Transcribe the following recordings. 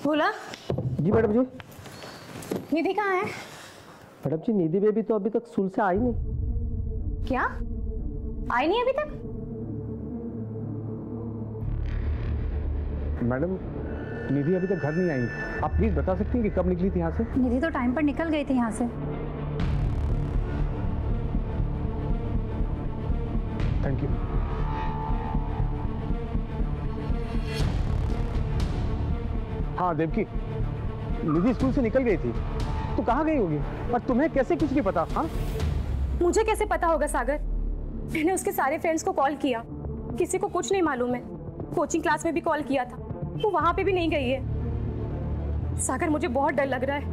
बोला। जी मैडम जी। निधि कहाँ है? मैडम जी निधि बेबी तो अभी तक स्कूल से आई नहीं। क्या? आई नहीं अभी तक? मैडम निधि अभी तक घर नहीं आई। आप प्लीज बता सकती हैं कि कब निकली थी यहाँ से? निधि तो टाइम पर निकल गई थी यहाँ से। Thank you. हाँ देवकी, निधि स्कूल से निकल गई थी। तो कहाँ गई होगी और तुम्हें कैसे कुछ नहीं पता? हाँ मुझे कैसे पता होगा सागर? मैंने उसके सारे फ्रेंड्स को कॉल किया, किसी को कुछ नहीं मालूम है। कोचिंग क्लास में भी कॉल किया था, वो वहां पे भी नहीं गई है। सागर मुझे बहुत डर लग रहा है।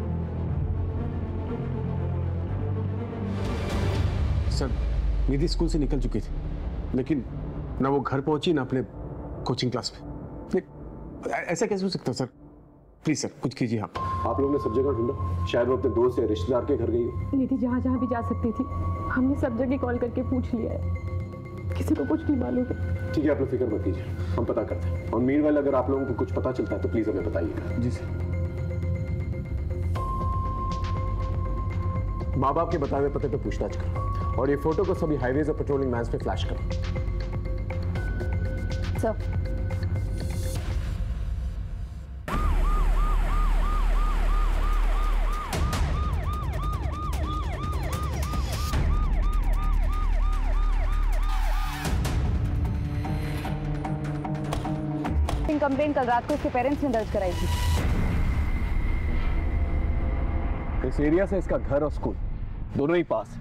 सर निधि स्कूल से निकल चुकी थी, लेकिन ना वो घर पहुंची ना अपने कोचिंग क्लास में। ऐसा कैसे हो सकता है सर? प्लीज सर कुछ कीजिए। आप लोगों ने सब जगह ढूंढा, शायद वो अपने दोस्त या रिश्तेदार के घर गई हो। निधि जहाँ जहाँ भी जा सकती थी हमने सब जगह कॉल करके पूछ लिया है, किसी को कुछ नहीं मालूम है। ठीक है, आप लोग फिक्र मत कीजिए, हम पता करते हैं। और मीनवाइल अगर आप लोगों को कुछ पता चलता है तो प्लीज हमें बताइएगा। जी सर। माँ बाप के बताए हुए पते पे पूछताछ करो और ये फोटो को सभी हाईवेज और पेट्रोलिंग वैन्स पे फ्लैश करो। सर कंप्लेन कल रात को उसके पेरेंट्स ने दर्ज कराई थी। इस एरिया से इसका घर और स्कूल दोनों ही पास है।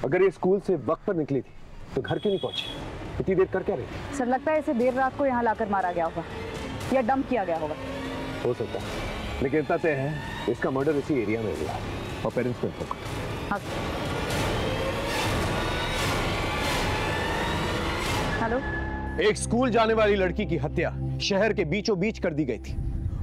अगर ये स्कूल से वक्त पर निकली थी तो घर क्यों नहीं पहुंची? इतनी देर कर क्या रही? सर लगता है इसे देर रात को यहाँ लाकर मारा गया होगा या डंप किया गया होगा। हो सकता है, लेकिन इतना तय है इसका मर्डर इसी एरिया में हुआ और पेरेंट्स ने ठोका। हेलो। एक स्कूल जाने वाली लड़की की हत्या शहर के बीचों बीच कर दी गई थी।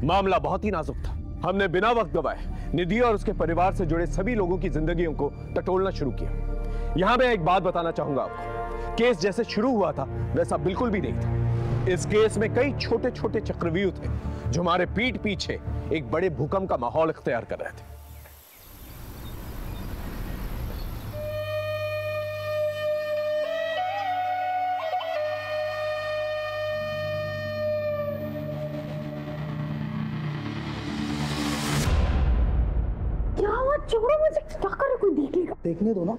मामला बहुत ही नाजुक था। हमने बिना वक्त गवाए निधि और उसके परिवार से जुड़े सभी लोगों की जिंदगियों को टटोलना शुरू किया। यहां मैं एक बात बताना चाहूंगा आपको, केस जैसे शुरू हुआ था वैसा बिल्कुल भी नहीं था। इस केस में कई छोटे छोटे चक्रव्यूह थे जो हमारे पीठ पीछे एक बड़े भूकंप का माहौल इख्तियार कर रहे थे। छोड़ो मुझे, क्या कर रहे? कोई देख लेगा। देखने दो ना।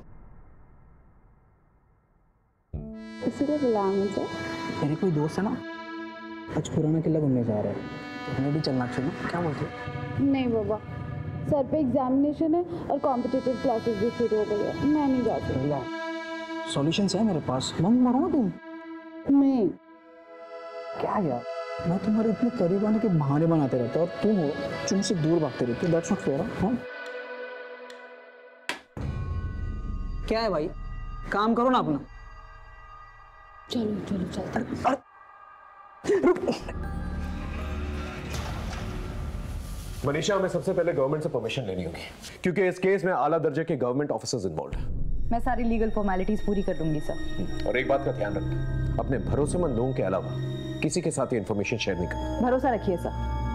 इसीलिए बुलाया मुझे। मेरे कोई दोस्त है ना, आज पुराना किला घूमने जा रहा है, तो हमें भी चलना चाहिए। क्या बोलते हो? नहीं बाबा, सर पे एग्जामिनेशन है और कॉम्पिटिटिव क्लासेस भी शुरू हो गई है, मैं नहीं जा सकती। सॉल्यूशंस है मेरे पास। मंग मारो ना तुम। नहीं। क्या यार, मैं तुम्हारे इतने करीब आने के बहाने बनाते रहता और तुम हो तुम से दूर भागते रहते हो। That's not fair. हाँ क्या है भाई, काम करो ना अपना। चलो चलो चलते। मनीषा, हमें सबसे पहले गवर्नमेंट से परमिशन लेनी होगी क्योंकि इस केस में आला दर्जे के गवर्नमेंट ऑफिसर्स इन्वॉल्व हैं। मैं सारी लीगल फॉर्मेलिटीज पूरी कर दूंगी सर। और एक बात का ध्यान रखें, अपने भरोसेमंद लोगों के अलावा किसी के साथ ये इंफॉर्मेशन शेयर नहीं करना। भरोसा रखिए सर।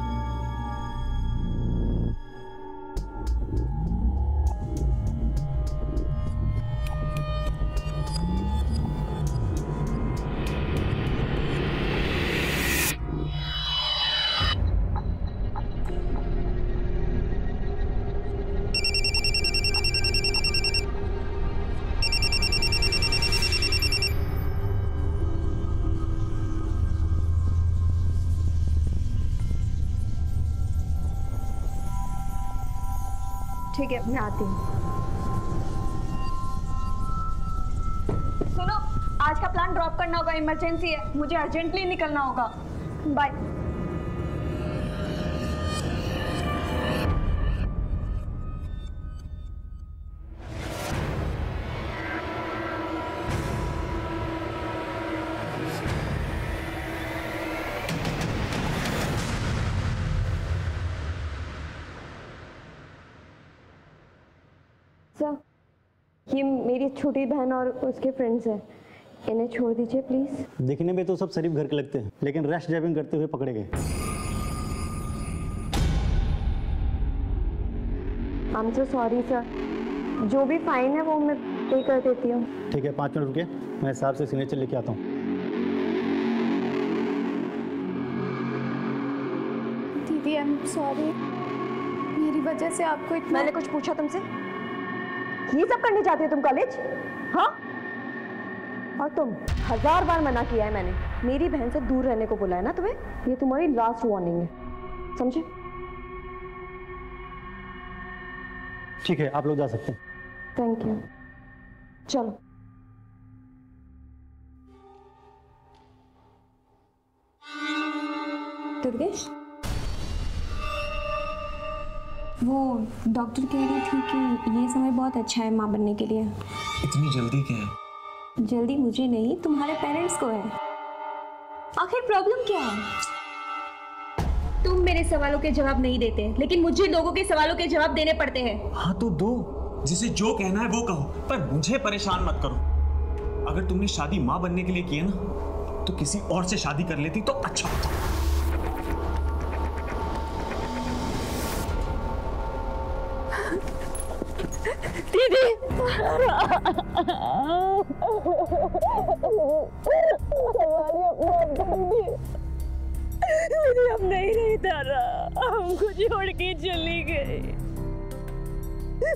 ठीक है, मैं आती हूँ। सुनो, आज का प्लान ड्रॉप करना होगा, इमरजेंसी है, मुझे अर्जेंटली निकलना होगा। बाय। सर, ये मेरी छोटी बहन और उसके फ्रेंड्स हैं, इन्हें छोड़ दीजिए प्लीज। दिखने में तो सब शरीफ घर के लगते हैं, लेकिन रैश ड्राइविंग करते हुए पकड़े गए। I am so sorry sir, जो भी फाइन है वो मैं पे कर देती हूँ। ठीक है, 5 मिनट रुके, मैं साहब से सिग्नेचर लेके आता हूँ। दीदी आई एम सॉरी, मेरी वजह से आपको इतना। मैंने कुछ पूछा तुमसे? ये सब करने जाते हो तुम कॉलेज? हाँ, और तुम 1000 बार मना किया है मैंने, मेरी बहन से दूर रहने को बोला है ना तुम्हें। ये तुम्हारी लास्ट वार्निंग है, समझे? ठीक है, आप लोग जा सकते हैं। थैंक यू, चलो। दुर्गेश, वो डॉक्टर कह रही थी कि ये समय बहुत अच्छा है माँ बनने के लिए। इतनी जल्दी क्या है? जल्दी मुझे नहीं, तुम्हारे पेरेंट्स को है। आखिर प्रॉब्लम क्या है? तुम मेरे सवालों के जवाब नहीं देते, लेकिन मुझे लोगों के सवालों के जवाब देने पड़ते हैं। हाँ तो दो, जिसे जो कहना है वो कहो, पर मुझे परेशान मत करो। अगर तुमने शादी माँ बनने के लिए की है ना, तो किसी और से शादी कर लेती तो अच्छा होता। दीदी अब नहीं रही तारा, हमको छोड़ के चली गई।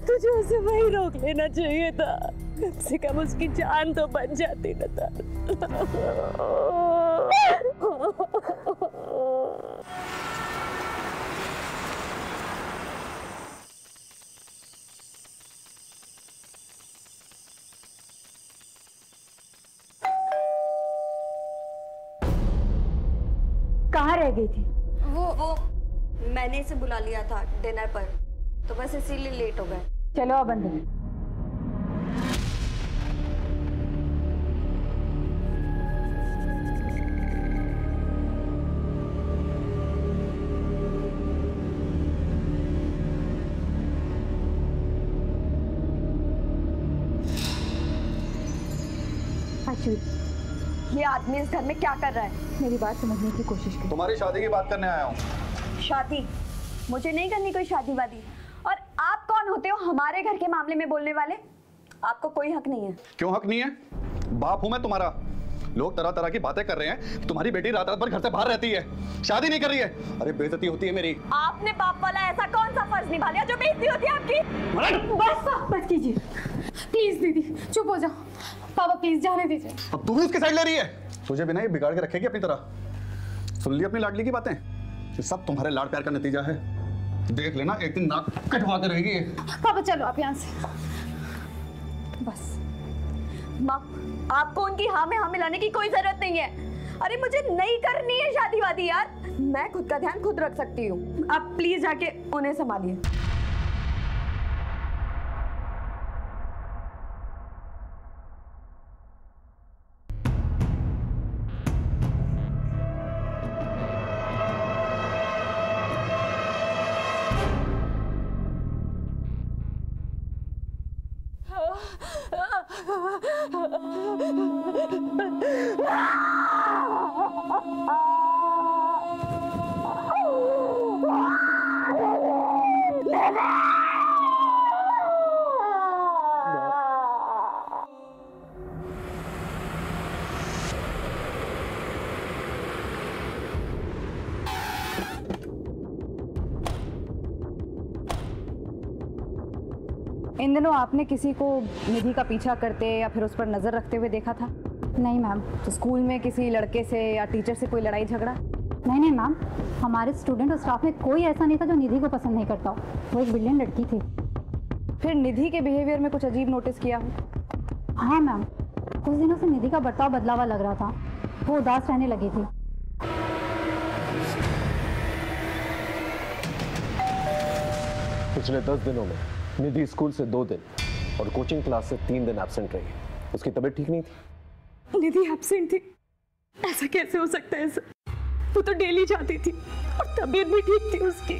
तुझे उसे वही रोक लेना चाहिए था, कम से कम उसकी जान तो बच जाती ना तारा। कहाँ रह गई थी? वो मैंने इसे बुला लिया था डिनर पर, तो बस इसीलिए लेट हो गए। चलो अब अंदर। ये आदमी इस घर में क्या कर रहा है? मेरी बात समझने की कोशिश करो। तुम्हारी शादी की बात करने आया हूँ। शादी? मुझे नहीं करनी कोई शादी वादी। और आप कौन होते हो हमारे घर के मामले में बोलने वाले? आपको कोई हक नहीं है। क्यों हक नहीं है? बाप हूं मैं तुम्हारा। लोग तरह तरह की बातें कर रहे हैं कि तुम्हारी बेटी रात रात भर घर से बाहर रहती है, शादी नहीं कर रही है। अरे बेइज्जती होती है मेरी। आपने बाप वाला ऐसा कौन सा फर्ज निभा लिया जो बेइज्जती होती है आपकी? बस कीजिए प्लीज दीदी, चुप हो जाओ। पापा प्लीज जाने दीजिए। अब तू भी उसकी साइड ले रही है? तुझे भी ना ये बिगाड़ के रखेगी अपनी तरह। सुन ली अपनी लाडली की बातें? ये सब तुम्हारे लाड प्यार का नतीजा है। देख लेना, एक दिन नाक कटवा के रहेगी। पापा चलो आप यहाँ से। बस माँ, आपको उनकी हाँ में हाँ मिलाने की कोई जरूरत नहीं है। अरे मुझे नहीं करनी है शादी वादी यार, मैं खुद का ध्यान खुद रख सकती हूँ। आप प्लीज जाके उन्हें संभालिए। इन दिनों आपने किसी को निधि का पीछा करते या फिर उस पर नजर रखते हुए देखा था? नहीं मैम। तो स्कूल में किसी लड़के से या टीचर से कोई लड़ाई झगड़ा? नहीं मैम, हमारे स्टूडेंट और स्टाफ में कोई ऐसा नहीं था जो निधि को पसंद नहीं करता हो। वो एक ब्रिलियंट लड़की थी। फिर निधि के बिहेवियर में कुछ अजीब नोटिस किया हो? हाँ मैम, कुछ दिनों से निधि का बर्ताव बदला हुआ लग रहा था। वो उदास रहने लगी थी। पिछले 10 दिनों में निधि स्कूल से 2 दिन और कोचिंग क्लास से 3 दिन एब्सेंट रही है। उसकी तबीयत ठीक नहीं थी। निधि एब्सेंट थी? ऐसा कैसे हो सकता है सर? वो तो डेली जाती थी और तबीयत भी ठीक थी उसकी।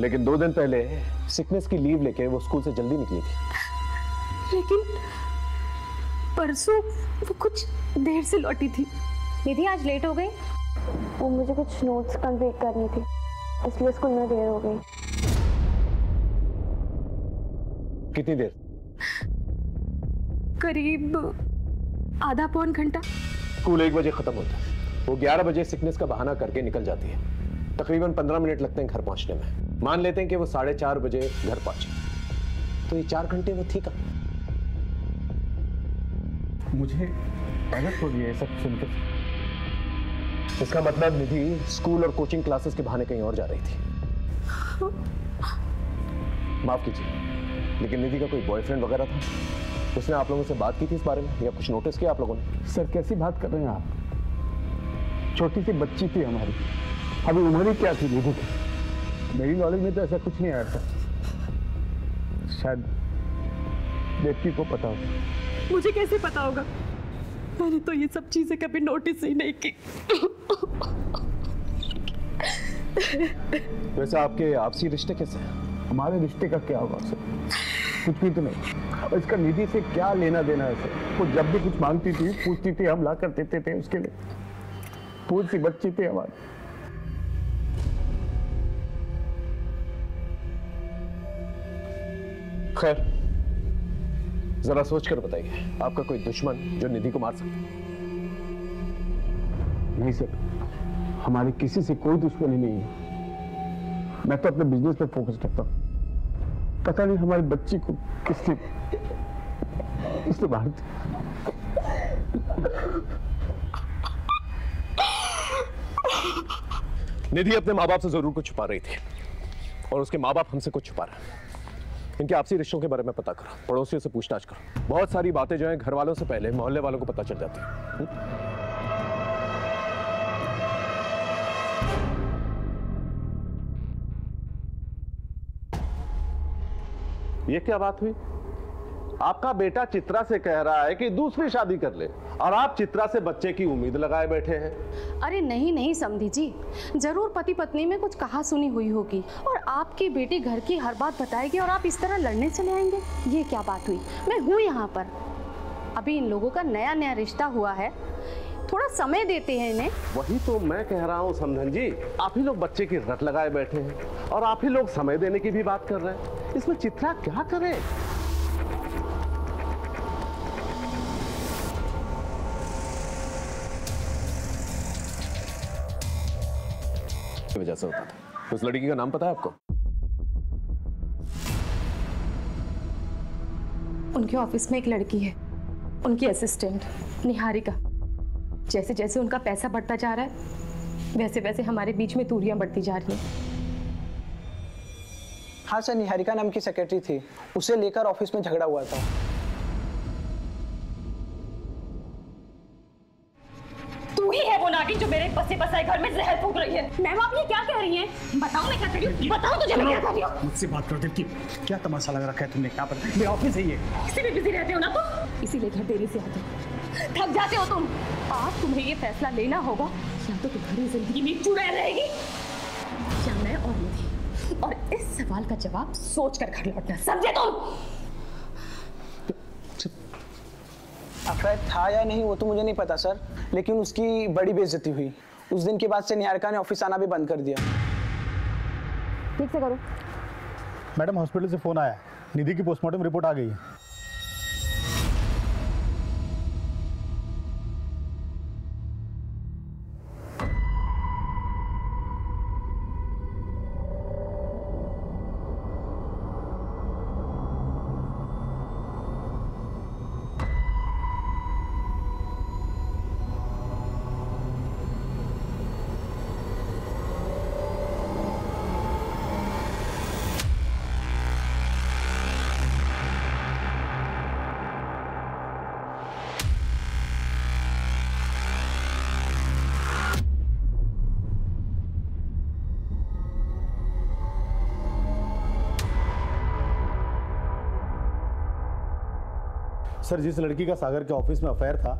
लेकिन 2 दिन पहले सिकनेस की लीव लेके वो स्कूल से जल्दी निकली थी। लेकिन परसों वो कुछ देर से लौटी थी। निधि आज लेट हो गई। वो मुझे कुछ नोट्स कंप्लीट करनी थी, इसलिए स्कूल में देर हो गई। कितनी देर? करीब आधा पौन घंटा। स्कूल 1 बजे खत्म होता है, वो 11 बजे सिकनेस का बहाना करके निकल जाती है। तकरीबन 15 मिनट लगते हैं घर पहुंचने में। मान लेते हैं कि वो 4:30 बजे घर पहुंचे, तो ये 4 घंटे वो थी कहाँ? मुझे गलत हो गया ये सब सुनकर। इसका मतलब निधि स्कूल और कोचिंग क्लासेस के बहाने कहीं और जा रही थी। माफ कीजिए, लेकिन निधि का कोई बॉयफ्रेंड वगैरह था? उसने आप लोगों से बात की थी इस बारे में, या कुछ नोटिस किया आप लोगों ने? सर कैसी बात कर रहे हैं आप? छोटी सी बच्ची थी हमारी, अभी उम्र ही क्या थी निधि की? मेरी नॉलेज में तो ऐसा कुछ नहीं आया था। शायद देवकी को पता हो। मुझे कैसे पता होगा? मैंने तो ये सब चीजें कभी नोटिस ही नहीं की। वैसे आपके आपसी रिश्ते कैसे हैं? हमारे रिश्ते का क्या होगा सर? कुछ भी तो नहीं। और इसका निधि से क्या लेना देना है सर? वो जब भी कुछ मांगती थी, पूछती थी, हम ला कर देते थे उसके लिए। फूल सी बच्ची थी हमारी। खैर, जरा सोच कर बताइए, आपका कोई दुश्मन जो निधि को मार सकता? नहीं सर, हमारी किसी से कोई दुश्मनी नहीं है। मैं तो अपने बिजनेस पे फोकस रखता हूँ। पता नहीं हमारी बच्ची को किसने मार दिया। निधि अपने माँ बाप से जरूर कुछ छुपा रही थी, और उसके माँ बाप हमसे कुछ छुपा रहे हैं। इनके आपसी रिश्तों के बारे में पता करो, पड़ोसियों से पूछताछ करो। बहुत सारी बातें जो हैं घर वालों से पहले मोहल्ले वालों को पता चल जाती हैं। ये क्या बात हुई? आपका बेटा चित्रा से कह रहा है कि दूसरी शादी कर ले, और आप चित्रा से बच्चे की उम्मीद लगाए बैठे हैं। अरे नहीं समधी जी, जरूर पति पत्नी में कुछ कहा सुनी हुई होगी, और आपकी बेटी घर की हर बात बताएगी और आप इस तरह लड़ने चले आएंगे। ये क्या बात हुई? मैं हूँ यहाँ पर, अभी इन लोगों का नया रिश्ता हुआ है, थोड़ा समय देते हैं इन्हें। वही तो मैं कह रहा हूँ समधन जी, आप ही लोग बच्चे की रट लगाए बैठे हैं, और आप ही लोग समय देने की भी बात कर रहे हैं। इसमें चित्रा क्या करे? वजह से होता था। उस लड़की का नाम पता है आपको? उनके ऑफिस में एक लड़की है, उनकी असिस्टेंट निहारिका। जैसे जैसे उनका पैसा बढ़ता जा रहा है, वैसे वैसे हमारे बीच में दूरियां बढ़ती जा रही हैं। हाँ सर, निहारिका नाम की सेक्रेटरी थी, उसे लेकर ऑफिस में झगड़ा हुआ था। तू ही है वो नागिन जो मेरे बसे बसाए घर में जहर फूंक रही है। मैम आप ये क्या कह रही हैं? बताओ मैं क्या कर रही हूँ, बताओ तुझे मैं क्या कर रही हूँ। मुझसे बात करो देवकी, क्या तमाशा लगा रखा है तुमने? क्या पर मेरा ऑफिस है ये। इसी में बिजी रहते हो ना तुम, इसीलिए घर देरी से आते हो, थक जाते हो तुम। आज तुम्हें ये फैसला लेना होगा, या तो तुम्हारी जिंदगी में चुड़ैल रहेगी, या मैं और निधि। और इस सवाल का जवाब सोच कर घर लौटना, समझे तुम? अफेयर था या नहीं वो तो मुझे नहीं पता सर, लेकिन उसकी बड़ी बेइज्जती हुई। उस दिन के बाद से निहारिका ने ऑफिस आना भी बंद कर दिया। ठीक से करो। मैडम हॉस्पिटल से फोन आया, निधि की पोस्टमार्टम रिपोर्ट आ गई है। सर, जिस लड़की का सागर के ऑफिस में अफेयर था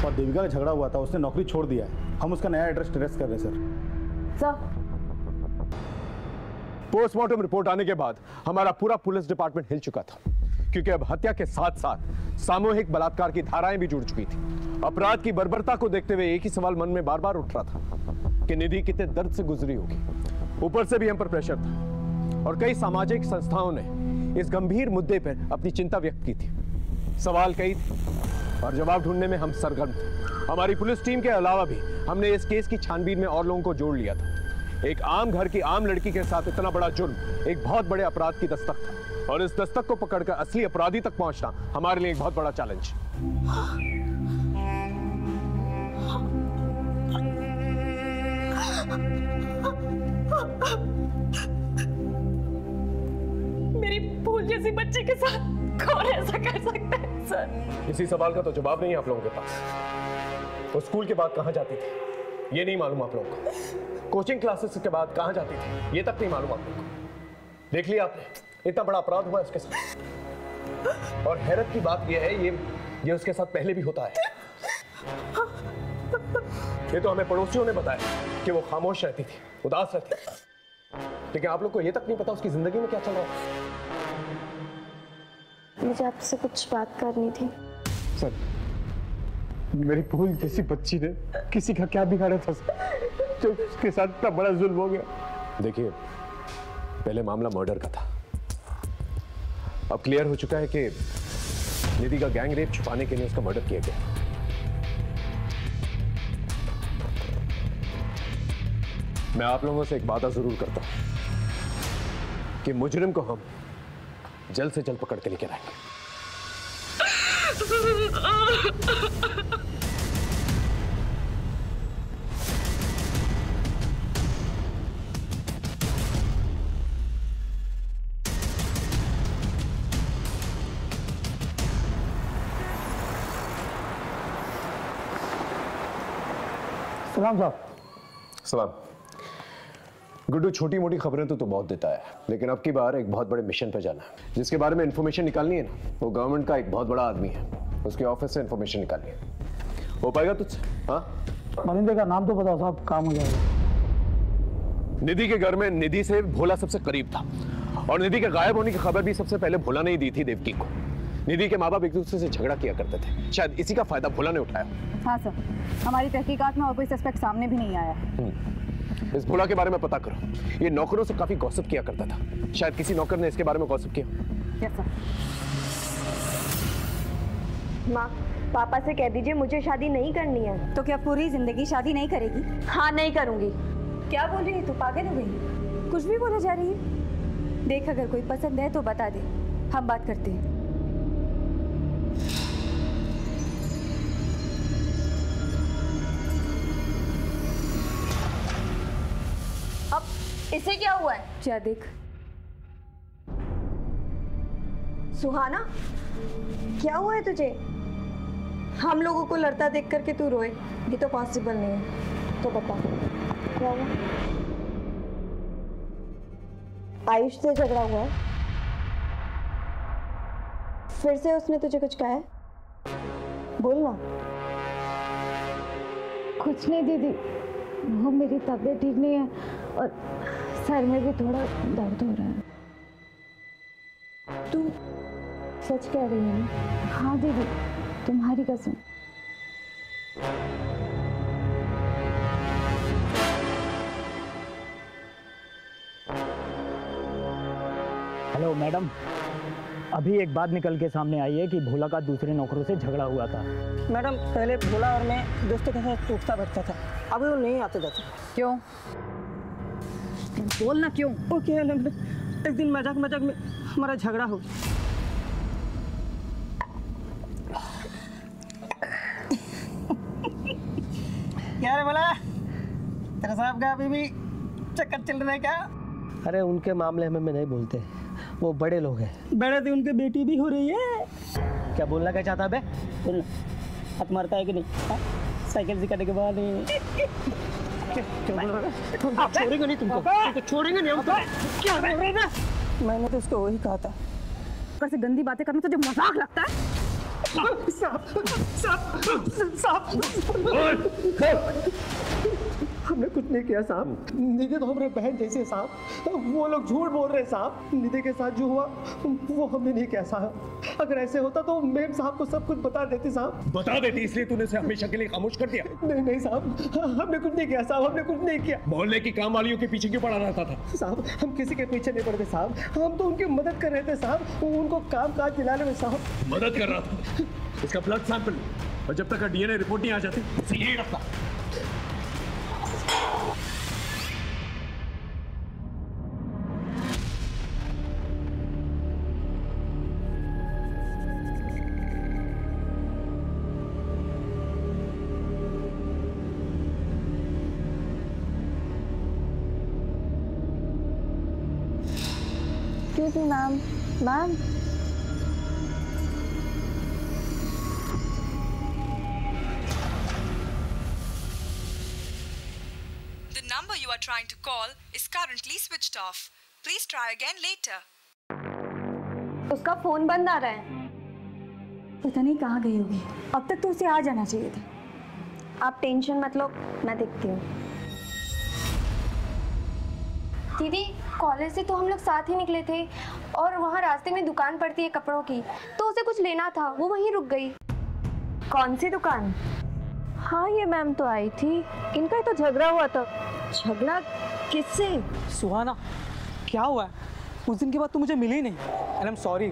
और देविका का झगड़ा हुआ था, उसने नौकरी छोड़ दिया है। हम उसका नया एड्रेस ट्रेस कर रहे हैं सर। पोस्टमार्टम रिपोर्ट आने के बाद हमारा पूरा पुलिस डिपार्टमेंट हिल चुका था, क्योंकि अब हत्या के साथ साथ सामूहिक बलात्कार की धाराएं भी जुड़ चुकी थी। अपराध की बर्बरता को देखते हुए एक ही सवाल मन में बार बार उठ रहा था कि निधि कितने दर्द से गुजरी होगी। ऊपर से भी हम पर प्रेशर था, और कई सामाजिक संस्थाओं ने इस गंभीर मुद्दे पर अपनी चिंता व्यक्त की थी। सवाल कई थे और जवाब ढूंढने में हम सरगर्म थे। हमारी पुलिस टीम के अलावा भी हमने इस केस की छानबीन में और लोगों को जोड़ लिया था। एक आम घर की आम लड़की के साथ इतना बड़ा जुर्म एक बहुत बड़े अपराध की दस्तक था, और इस दस्तक को पकड़कर असली अपराधी तक पहुंचना हमारे लिए एक बहुत बड़ा चैलेंज। मेरी फूल जैसी बच्ची के साथ कौन ऐसा कर सकता है सर? इसी सवाल का तो जवाब नहीं है आप लोगों के पास। वो स्कूल के बाद कहां जाती थी ये नहीं मालूम आप लोगों को। कोचिंग क्लासेस के बाद कहां जाती थी ये तक नहीं मालूम आप लोगों को। देख लिया आपने, इतना बड़ा अपराध हुआ उसके साथ। और हैरत की बात यह है ये उसके साथ पहले भी होता है। ये तो हमें पड़ोसियों ने बताया कि वो खामोश रहती थी, उदास रहती थी, लेकिन आप लोग को ये तक नहीं पता उसकी जिंदगी में क्या चल रहा है। मुझे आपसे कुछ बात करनी थी। सर, मेरी फूल जैसी बच्ची ने किसी का क्या बिगाड़ा था जो उसके साथ इतना बड़ा जुल्म हो गया। देखिए, पहले मामला मर्डर का था, अब क्लियर हो चुका है कि निधि का गैंग रेप छुपाने के लिए उसका मर्डर किया गया। मैं आप लोगों से एक वादा जरूर करता हूं कि मुजरिम को हम जल्द से जल्द पकड़ के लेकर आएंगे। सलाम साहब। सलाम। गुड्डू, छोटी मोटी खबरें तो बहुत देता है, लेकिन अब की बार एक बहुत बड़े मिशन पे जाना है। जिसके बारे में इंफॉर्मेशन निकालनी है ना, वो गवर्नमेंट का एक बहुत बड़ा आदमी है, उसके ऑफिस से इंफॉर्मेशन निकालनी है। हो पाएगा तुझसे? हाँ, मनिंदर का नाम तो बताओ साहब, काम हो जाएगा। निधि के घर में निधि से भोला सबसे करीब था, और निधि के गायब होने की खबर भी सबसे पहले भोला ने ही दी थी देवकी को। निधि के माँ बाप एक दूसरे से झगड़ा किया करते थे, शायद इसी का फायदा भोला ने उठाया। हाँ सर, हमारी तहकीकात में और कोई सस्पेक्ट सामने भी नहीं आया है। इस भोला के बारे में पता करो, ये नौकरों से काफी गॉसिप किया करता था, शायद किसी नौकर ने इसके बारे में गॉसिप किया। Yes sir. माँ, पापा से कह दीजिए मुझे शादी नहीं करनी है। तो क्या पूरी जिंदगी शादी नहीं करेगी? हाँ, नहीं करूंगी। क्या बोल रही है तू? पागल हो गई? कुछ भी बोले जा रही है। देख, अगर कोई पसंद है तो बता दे, हम बात करते हैं। अब इसे क्या हुआ है? क्या देख। सुहाना, क्या हुआ है तुझे? हम लोगों को लड़ता देख करके तू रोए, ये तो पॉसिबल नहीं है। तो बता, क्या हुआ? आयुष से झगड़ा हुआ है? फिर से उसने तुझे कुछ कहा है? बोल ना। कुछ नहीं दीदी, वो मेरी तबीयत ठीक नहीं है और सर में भी थोड़ा दर्द हो रहा है। तू सच कह रही है ना? हाँ दीदी, तुम्हारी कसम। हेलो मैडम, अभी एक बात निकल के सामने आई है कि भोला का दूसरे नौकरों से झगड़ा हुआ था। मैडम, पहले भोला और मैं दोस्तों के साथ उठता बैठता था, अभी वो नहीं आते जाते। क्यों? बोलना क्यों? ओके, एक दिन मजाक मजाक में हमारा झगड़ा हो गया। क्या रे भोला, तेरे साहब का अभी भी चक्कर चल रहा है क्या? अरे उनके मामले में नहीं बोलते, वो बड़े लोग हैं। बड़े थे, उनकी बेटी भी हो रही है। क्या बोलना क्या चाहता बे? बोलना, हाथ मारता है कि नहीं? साइकिल सिखाने के बाद छोड़ेंगे नहीं तुमको, छोड़ेंगे नहीं हमको। क्या बोल रहे ना? मैंने तो उसको वही कहा था। कैसे गंदी बातें करना तुझे मजाक लगता है? हमने कुछ नहीं किया साहब। निधि तो हमारे बहन जैसी है साहब। वो लोग झूठ बोल रहे हैं साहब। निधि के साथ जो हुआ वो हमने नहीं किया साहब। अगर ऐसे होता तो मैम साहब को सब कुछ बता देती साहब। बता देती, इसलिए तूने उसे हमेशा के लिए खामोश कर दिया? नहीं साहब, हमने कुछ नहीं किया साहब, हमने कुछ नहीं किया। मोहल्ले की काम वालियों के पीछे क्यों पड़ा रहता था? साहब हम किसी के पीछे नहीं पड़ते साहब, हम तो उनकी मदद कर रहे थे साहब, उनको काम काज दिलाने में साहब। मदद कर रहा था? उसका ब्लड सैंपल, और जब तक डीएनए रिपोर्ट नहीं आ जाती उसे यही रखता। Excuse me, ma'am. Ma'am. The number you are trying to call is currently switched off. Please try again later. उसका फोन बंद आ रहा है। पता नहीं कहाँ गई होगी, अब तक तो उसे आ जाना चाहिए था। आप टेंशन मत लो, मैं देखती हूँ। दीदी, कॉलेज से तो हम लोग साथ ही निकले थे और वहाँ रास्ते में दुकान पड़ती है कपड़ों की, तो उसे कुछ लेना था, वो वहीं रुक गई। कौन सी दुकान? हाँ, ये मैम तो आई थी, इनका ही तो झगड़ा हुआ था। झगड़ा किससे? सुहाना, क्या हुआ है? उस दिन के बाद तू मुझे मिली नहीं। एंड आई एम सॉरी,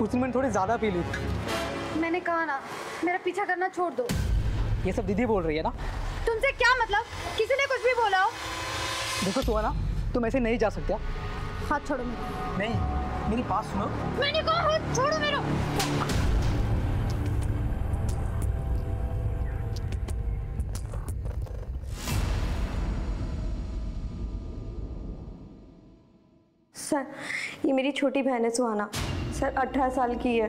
उस दिन मैंने थोड़ी ज़्यादा पी ली थी। मैंने कहा ना, मेरा पीछा करना छोड़ दो। ये सब दीदी बोल रही है ना? तुमसे क्या मतलब? किसी ने कुछ भी बोला हो? देखो सुहाना, तुम ऐसे नहीं जा सकते। हाथ छोड़ो मेरा। नहीं, मेरी बात सुनो। मैंने कहा हाथ छोड़ो मेरा। सर, ये मेरी छोटी बहन है सुहाना। सर 18 साल की है,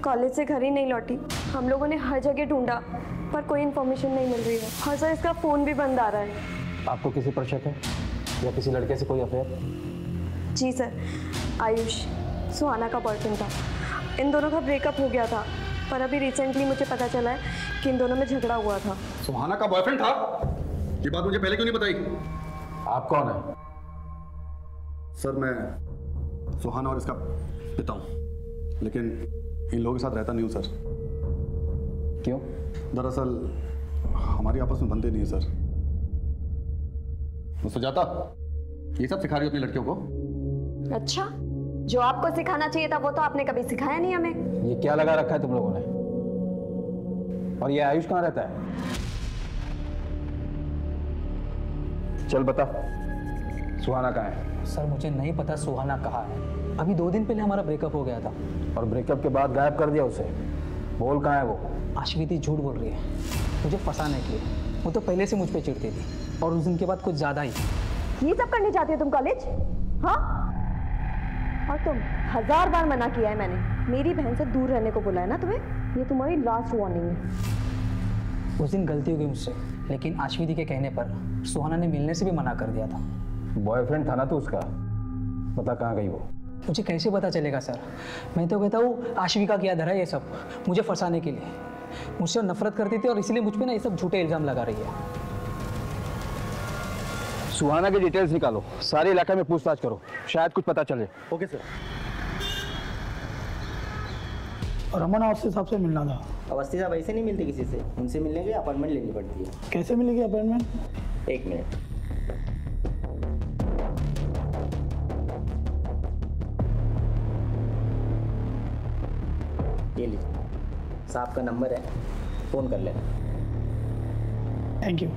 कॉलेज से घर ही नहीं लौटी। हम लोगों ने हर जगह ढूंढा पर कोई इन्फॉर्मेशन नहीं मिल रही है। और सर इसका फ़ोन भी बंद आ रहा है। आपको किसी पर शक है या किसी लड़के से कोई अफेयर? जी सर, आयुष सुहाना का बॉयफ्रेंड था। इन दोनों का ब्रेकअप हो गया था, पर अभी रिसेंटली मुझे पता चला है कि इन दोनों में झगड़ा हुआ था। सुहाना का बॉयफ्रेंड था? ये बात मुझे पहले क्यों नहीं बताई? आप कौन है? सर मैं सुहाना और इसका पिता हूँ, लेकिन इन लोगों के साथ रहता नहीं हूँ सर। क्यों? दरअसल हमारी आपस में बनते नहीं है सर। सुजाता, ये सब सिखा रही हो अपनी लड़कियों को? अच्छा, जो आपको सिखाना चाहिए था वो तो आपने कभी सिखाया नहीं हमें। ये क्या लगा रखा है तुम लोगों ने? और ये आयुष कहाँ रहता है? चल बता, सुहाना कहाँ है? सर मुझे नहीं पता सुहाना कहाँ है। अभी 2 दिन पहले हमारा ब्रेकअप हो गया था। और ब्रेकअप के बाद गायब कर दिया उसे? बोल कहाँ है वो? अश्विति झूठ बोल रही है मुझे फंसाने के लिए। वो तो पहले से मुझ पे चिढ़ती थी और उस दिन के बाद कुछ ज़्यादा ही। ये सब करने जाती हो तुम कॉलेज? हाँ, और तुम 1000 बार मना किया है मैंने, मेरी बहन से दूर रहने को बोला है ना तुम्हें। ये तुम्हारी लास्ट वार्निंग है। उस दिन गलती हो गई मुझसे, लेकिन अश्विति के कहने पर सुहाना ने मिलने से भी मना कर दिया था। बॉयफ्रेंड था ना तो उसका? बता कहाँ गई वो? मुझे कैसे पता चलेगा सर? मैं तो कहता हूँ आश्विका किया धरा ये सब मुझे फंसाने के लिए। मुझसे नफरत करती थी और इसलिए मुझ पे ना ये सब झूठे इल्जाम लगा रही है। सुहाना की डिटेल्स निकालो, सारे इलाके में पूछताछ करो, शायद कुछ पता चले। Okay sir. रमन अवस्थी साहब से मिलना था। अवस्थी साहब ऐसे नहीं मिलते किसी से, उनसे मिलने के लिए अपॉइंटमेंट लेनी पड़ती है। कैसे मिलेगी अपॉइंटमेंट? 1 मिनट। ये लीजिए, साहब का नंबर है, फ़ोन कर लेना। Thank you.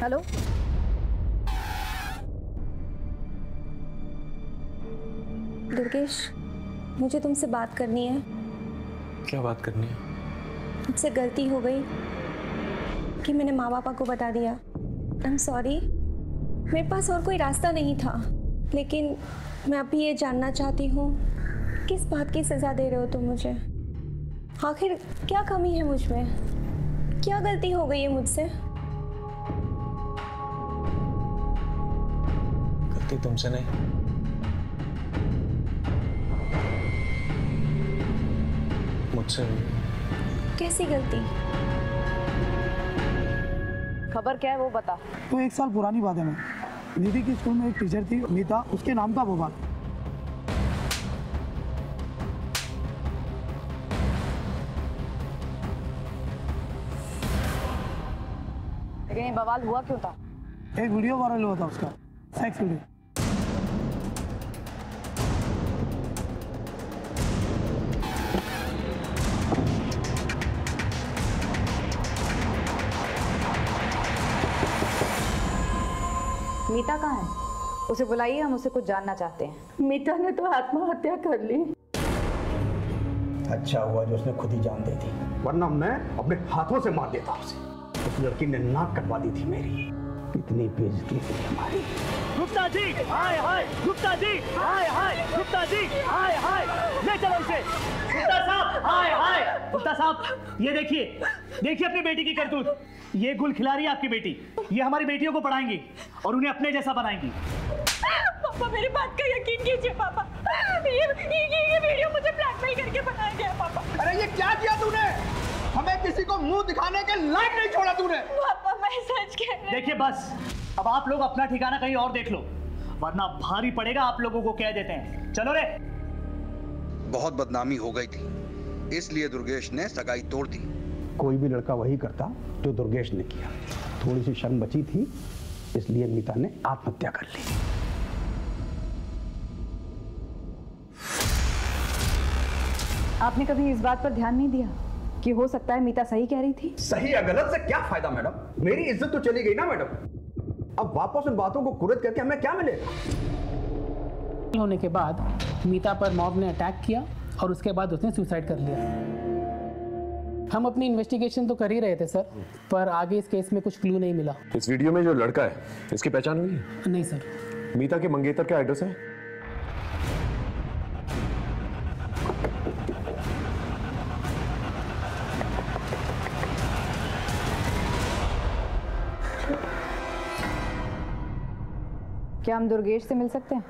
हेलो, दुर्गेश, मुझे तुमसे बात करनी है। क्या बात करनी है? मुझसे गलती हो गई कि मैंने माँ पापा को बता दिया। I am sorry. मेरे पास और कोई रास्ता नहीं था, लेकिन मैं अभी ये जानना चाहती हूँ किस बात की सज़ा दे रहे हो तुम मुझे? आखिर क्या कमी है मुझ में? क्या गलती हो गई है मुझसे? गलती तुमसे नहीं, मुझसे हुई। कैसी गलती? खबर क्या है वो बता। तो 1 साल पुरानी बात है मैं, निधि की स्कूल में एक टीचर थी मीता, उसके नाम का वो बात। लेकिन ये बवाल हुआ क्यों था? एक वीडियो वायरल हुआ था उसका, सेक्स वीडियो। मीता कहाँ है? उसे बुलाइए, हम उसे कुछ जानना चाहते हैं। मीता ने तो आत्महत्या कर ली। अच्छा हुआ जो उसने खुद ही जान दे दी, वरना मैं अपने हाथों से मार देता उसे। उस लड़की ने नाक कटवा दी थी मेरी। कितनी बेइज्जती हुई हमारी। गुप्ता जी, हाय हाय, गुप्ता जी, हाय हाय, गुप्ता जी, हाय हाय, ले चलो इसे। गुप्ता साहब, हाय हाय, गुप्ता साहब, ये देखिए, देखिए अपनी बेटी की करतूत। ये गुल खिला रही है आपकी बेटी, ये हमारी बेटियों को पढ़ाएंगी और उन्हें अपने जैसा बनाएंगी। पापा मेरी बात का यकीन कीजिए पापा, ये वीडियो मुझे ब्लैकमेल करके बनाया गया पापा। अरे ये क्या किया तूने? हमें किसी को मुंह दिखाने के लायक नहीं छोड़ा तूने। पापा मैं सच कह रही हूं। देखिए बस, अब आप लोग अपना ठिकाना कहीं और देख लो, वरना भारी पड़ेगा आप लोगों को, कह देते हैं। चलो रे। बहुत बदनामी हो गई थी, इसलिए दुर्गेश ने सगाई तोड़ दी। कोई भी लड़का वही करता जो दुर्गेश ने किया। थोड़ी सी शर्म बची थी, इसलिए मीता ने आत्महत्या कर ली। आपने कभी इस बात पर ध्यान नहीं दिया कि हो सकता है मीता सही कह रही थी? सही या गलत से क्या फायदा मैडम? मेरी इज्जत तो चली गई ना मैडम। अब वापस उन बातों को कुरेद करके हमें क्या मिलेगा? होने के बाद मीता पर मॉब ने अटैक किया और उसके बाद उसने सुसाइड कर लिया। हम अपनी इन्वेस्टिगेशन तो कर ही रहे थे सर, पर आगे इस केस में कुछ क्लू नहीं मिला। इस वीडियो में जो लड़का है, इसकी पहचान हुई है? नहीं सर। मीता के मंगेतर का एड्रेस है? क्या हम दुर्गेश से मिल सकते हैं?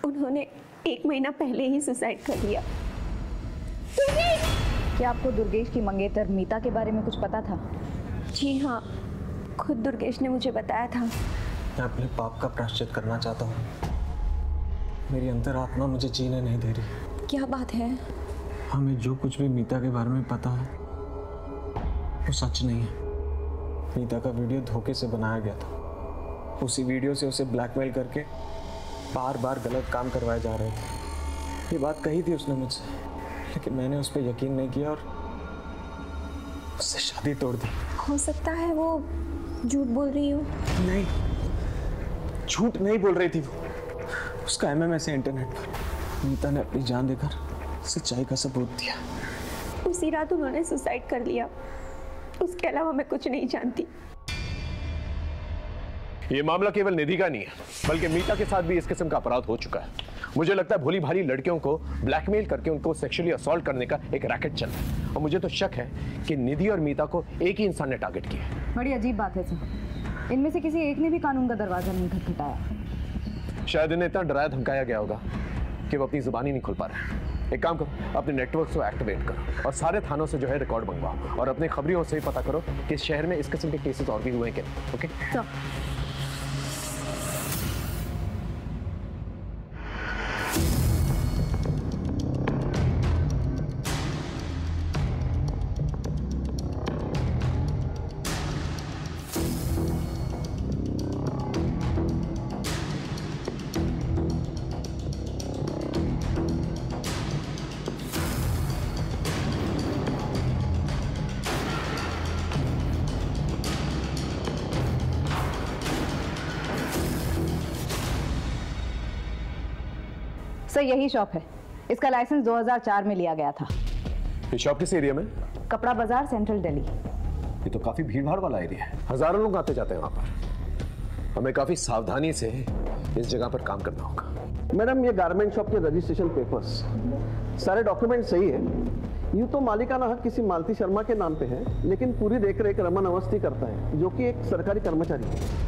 उन्होंने 1 महीना पहले ही सुसाइड कर लिया। क्या आपको दुर्गेश की मंगेतर मीता के बारे में कुछ पता था? जी हाँ, खुद दुर्गेश ने मुझे बताया था। मैं अपने पाप का प्रायश्चित करना चाहता हूँ। मेरी अंतरात्मा मुझे जीने नहीं दे रही। क्या बात है? हमें जो कुछ भी मीता के बारे में पता है वो सच नहीं है। मीता का वीडियो धोखे से बनाया गया था। उसी वीडियो से उसे ब्लैकमेल करके बार बार गलत काम करवाए जा रहे थे। ये बात कही थी उसने मुझसे, लेकिन मैंने उस पर यकीन नहीं किया और उससे शादी तोड़ दी। हो सकता है वो झूठ बोल रही हो। नहीं, झूठ नहीं बोल रही थी वो। उसका MMS है इंटरनेट पर। मीता ने अपनी जान देकर सच्चाई का सबूत दिया। उसी रात उन्होंने सुसाइड कर लिया, उसके अलावा मैं कुछ नहीं जानती। ये मामला केवल निधि का नहीं है, बल्कि मीता के साथ भी इस किस्म का अपराध हो चुका है। मुझे लगता है भोली भाली लड़कियों को ब्लैकमेल करके उनको सेक्सुअली असॉल्ट करने का एक रैकेट चल रहा है। और मुझे तो शक है कि निधि और मीता को एक ही इंसान ने टारगेट किया है। बड़ी अजीब बात है सर, इनमें से किसी एक ने भी कानून का दरवाजा नहीं खटखटाया। शायद इन्हें इतना डराया धमकाया गया होगा कि वो अपनी जुबान ही नहीं खोल पा रहे। एक काम करो, अपने नेटवर्क को एक्टिवेट करो और सारे थानों से जो है रिकॉर्ड मंगवाओ और अपने खबरियों से ही पता करो कि इस शहर में इस किस्म के केसेस और भी हुए हैं क्या। ओके सर यही शॉप है, इसका लाइसेंस 2004 में लिया गया था। ये शॉप किस एरिया में? कपड़ा बाजार, सेंट्रल दिल्ली। ये तो काफी भीड़ भाड़ वाला एरिया है, हजारों लोग आते जाते हैं वहां पर। हमें काफी सावधानी से इस जगह पर काम करना होगा। मैडम, ये गारमेंट शॉप के रजिस्ट्रेशन पेपर्स, सारे डॉक्यूमेंट सही है। यूँ तो मालिकाना हक किसी मालती शर्मा के नाम पे है, लेकिन पूरी देखरेख रमन अवस्थी करता है, जो कि एक सरकारी कर्मचारी है।